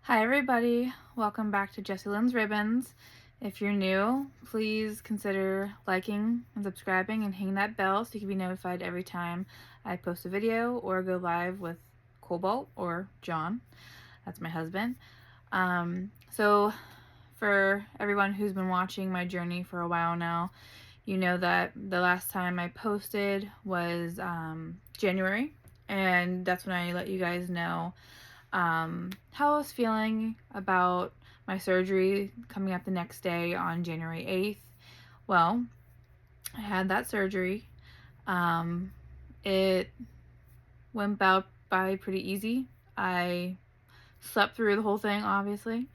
Hi everybody, welcome back to JessieLynns Ribbons. If you're new, please consider liking and subscribing and hitting that bell so you can be notified every time I post a video or go live with Cobalt or John. That's my husband. So for everyone who's been watching my journey for a while now, you know that the last time I posted was January, and that's when I let you guys know how I was feeling about my surgery coming up the next day on January 8th. Well, I had that surgery. It went by pretty easy. I slept through the whole thing, obviously.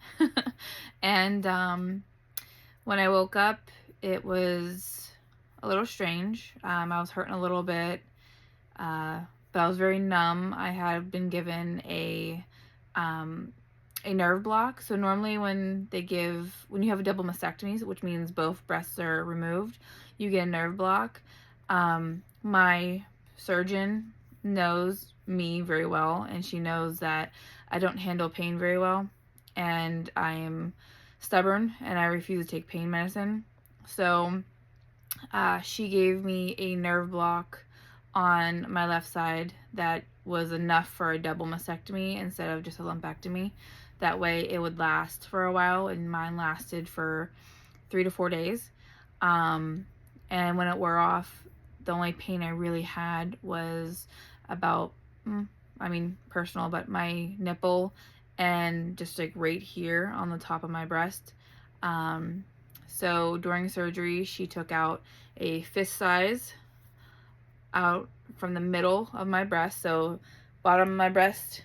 And when I woke up, it was a little strange. I was hurting a little bit, but I was very numb. I had been given a nerve block. So normally when you have a double mastectomy, which means both breasts are removed, you get a nerve block. My surgeon knows me very well, and she knows that I don't handle pain very well, and I am stubborn, and I refuse to take pain medicine. So she gave me a nerve block on my left side that was enough for a double mastectomy instead of just a lumpectomy. That way it would last for a while, and mine lasted for 3 to 4 days. And when it wore off, the only pain I really had was about, personal, but my nipple and just like right here on the top of my breast. So during surgery, she took out a fist size out from the middle of my breast, so bottom of my breast,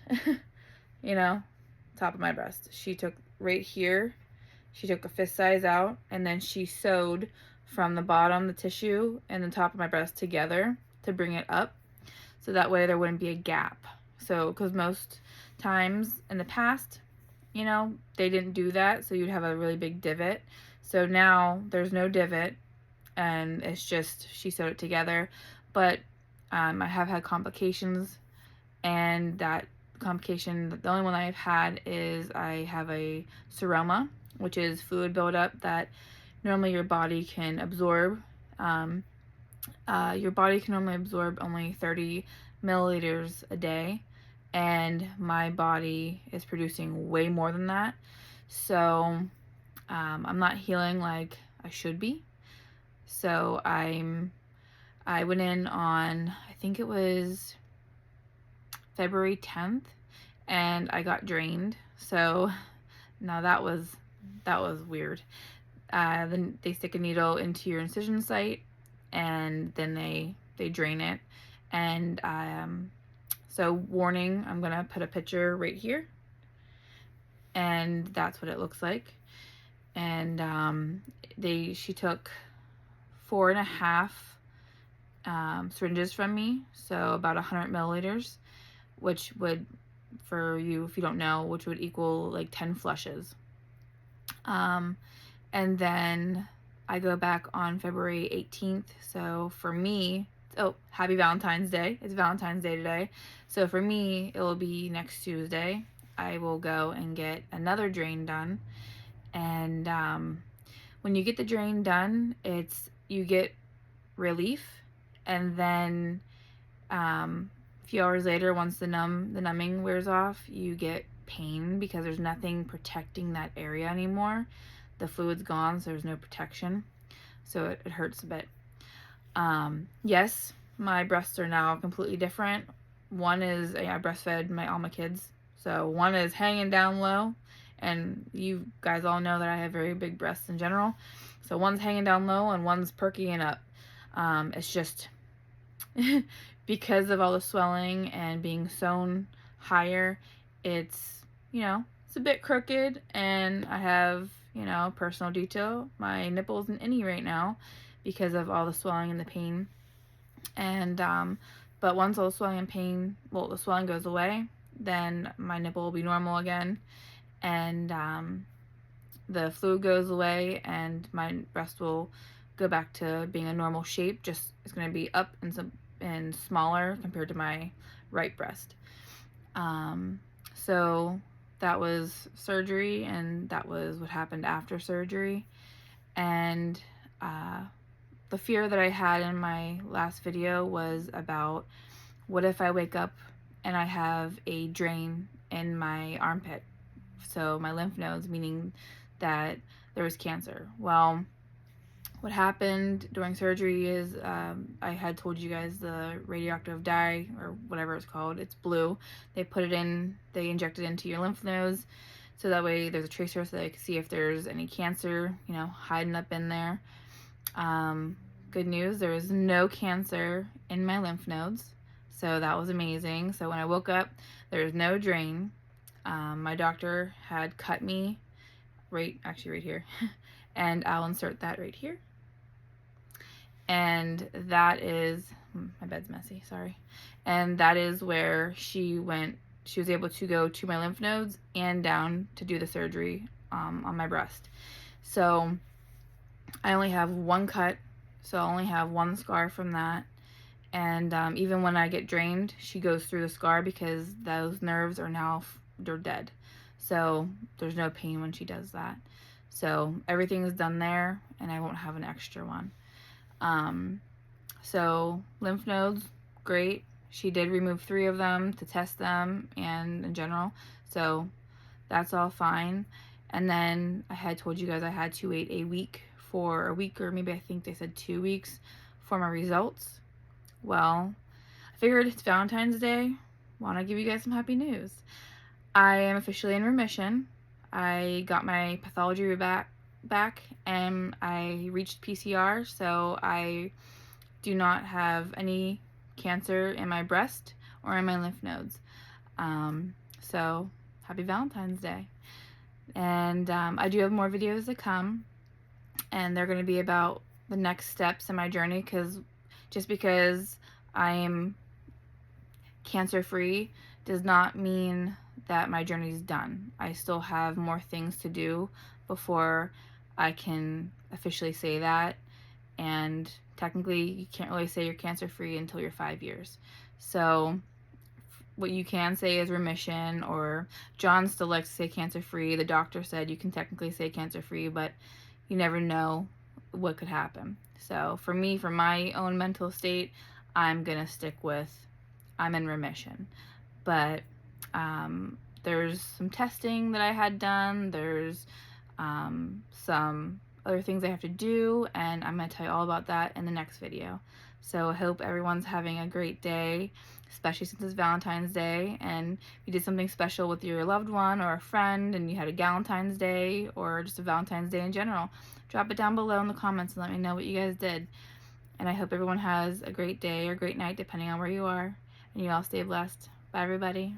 top of my breast. She took right here, she took a fist size out, and then she sewed from the bottom, the tissue, and the top of my breast together to bring it up, so that way there wouldn't be a gap. So, because most times in the past, they didn't do that, so you'd have a really big divot. So now there's no divot, and it's just she sewed it together. But I have had complications, and that complication, the only one I've had is I have a seroma, which is fluid buildup that normally your body can absorb. Your body can normally absorb only 30 milliliters a day, and my body is producing way more than that. So I'm not healing like I should be. So I went in on, I think it was February 10th, and I got drained. So now that was weird. Then they stick a needle into your incision site, and then they drain it. And so warning, I'm gonna put a picture right here, and that's what it looks like. And she took 4.5 syringes from me, so about 100 milliliters, which would, for you if you don't know, which would equal like 10 flushes. And then I go back on February 18th. So for me, happy Valentine's Day. It's Valentine's Day today. So for me, it will be next Tuesday. I will go and get another drain done. And when you get the drain done, you get relief, and then a few hours later, once the numbing wears off, you get pain because there's nothing protecting that area anymore. The fluid's gone, so there's no protection, so it hurts a bit. Yes, my breasts are now completely different. One is, I breastfed all my kids, so one is hanging down low, and you guys all know that I have very big breasts in general. So one's hanging down low and one's perking up. It's just because of all the swelling and being sewn higher, it's a bit crooked, and I have, personal detail. My nipple isn't any right now because of all the swelling and the pain. And but once all the swelling and pain, the swelling goes away, then my nipple will be normal again, and the fluid goes away, and my breast will go back to being a normal shape. Just it's going to be up and smaller compared to my right breast. So that was surgery, and that was what happened after surgery. And the fear that I had in my last video was about, what if I wake up and I have a drain in my armpit, so my lymph nodes, meaning that there was cancer. Well, what happened during surgery is, I had told you guys the radioactive dye, or whatever it's called, it's blue. They put it in, they inject it into your lymph nodes, so that way there's a tracer so they can see if there's any cancer, you know, hiding up in there. Good news, there was no cancer in my lymph nodes, so that was amazing. So when I woke up, there was no drain. My doctor had cut me right here, and I'll insert that right here. And that is, my bed's messy, sorry. And that is where she was able to go to my lymph nodes and down to do the surgery on my breast. So I only have one cut, so I only have one scar from that. And even when I get drained, she goes through the scar because those nerves are now, they're dead. So there's no pain when she does that. So everything is done there, and I won't have an extra one. So lymph nodes, great. She did remove 3 of them to test them and in general. So that's all fine. And then I had told you guys I had to wait a week, or maybe I think they said 2 weeks, for my results. Well, I figured it's Valentine's Day. Want to give you guys some happy news. I am officially in remission. I got my pathology back, and I reached PCR, so I do not have any cancer in my breast or in my lymph nodes. So happy Valentine's Day. And I do have more videos to come, and they're going to be about the next steps in my journey, because just because I am cancer-free does not mean that my journey is done. I still have more things to do before I can officially say that, and technically you can't really say you're cancer-free until you're 5 years. So what you can say is remission, or John still likes to say cancer-free. The doctor said you can technically say cancer-free, but you never know what could happen. So for me, for my own mental state, I'm gonna stick with I'm in remission. But there's some testing that I had done. There's some other things I have to do, and I'm going to tell you all about that in the next video. So I hope everyone's having a great day, especially since it's Valentine's Day, and you did something special with your loved one or a friend, and you had a Galentine's Day or just a Valentine's Day in general. Drop it down below in the comments and let me know what you guys did. And I hope everyone has a great day or great night, depending on where you are, and you all stay blessed. Bye, everybody.